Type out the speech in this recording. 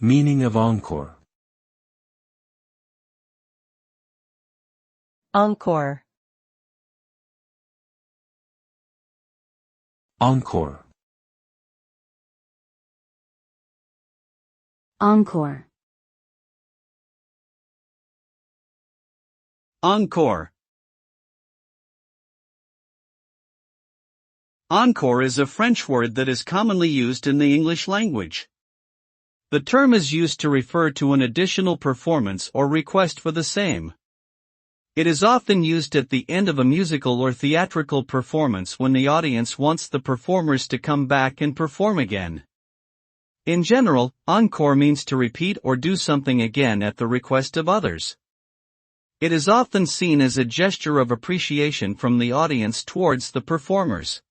Meaning of encore. Encore. Encore. Encore. Encore. Encore is a French word that is commonly used in the English language. The term is used to refer to an additional performance or request for the same. It is often used at the end of a musical or theatrical performance when the audience wants the performers to come back and perform again. In general, encore means to repeat or do something again at the request of others. It is often seen as a gesture of appreciation from the audience towards the performers.